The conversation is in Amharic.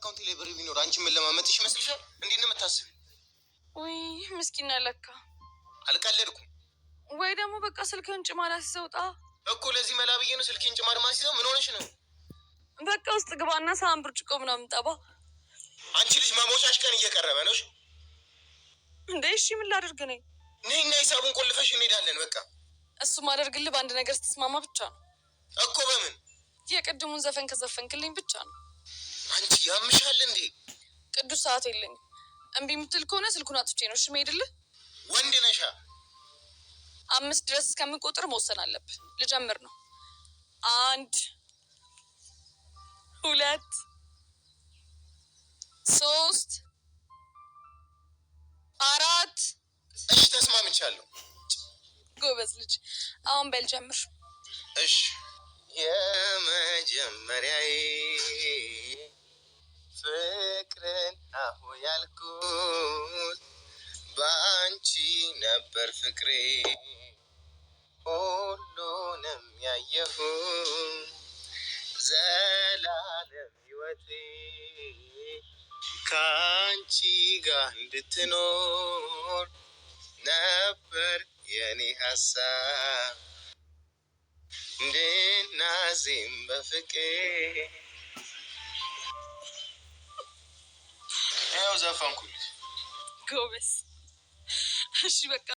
አካውንት ላይ ብር ቢኖር አንቺ ምን ለማመጥሽ ይመስልሻል? እንዴት ነው የምታስቢ? ወይ ምስኪና ለካ አልቀለድኩም። ወይ ደግሞ በቃ ስልክህን ጭማዳ ሲሰውጣ እኮ ለዚህ መላ ብዬ ነው ስልኬን ጭማድ ማሲዘው። ምን ሆነሽ ነው? በቃ ውስጥ ግባና ሳህን ብርጭቆ ምናምን ጠባ። አንቺ ልጅ መሞቻሽ ቀን እየቀረበ ነው እንዴ? እሺ ምን ላድርግ ነኝ? ነይና ሂሳቡን ቆልፈሽ እንሄዳለን። በቃ እሱ ማደርግልህ በአንድ ነገር ስትስማማ ብቻ ነው እኮ። በምን? የቅድሙን ዘፈን ከዘፈንክልኝ ብቻ ነው። አንቺ ያምሻል እንዴ? ቅዱስ ሰዓት የለኝም። እምቢ የምትል ከሆነ ስልኩን አጥቼ ነው እሺ የምሄድልህ። ወንድ ነሻ? 5 ድረስ እስከምቆጥር መወሰን አለብህ። ልጀምር ነው። 1 2 3 4 እሺ ተስማምቻለሁ። ጎበዝ ልጅ። አሁን በል ጀምር። እሺ የመጀመሪያዬ ፍቅርን አሁ ያልኩት በአንቺ ነበር ፍቅሬ ሁሉንም ያየሁ ዘላለም ሕይወቴ ከአንቺ ጋር እንድትኖር ነበር የኔ ሀሳብ እንድናዜም በፍቅር። ያው ዘፈንኩልሽ። ጎበዝ። እሺ በቃ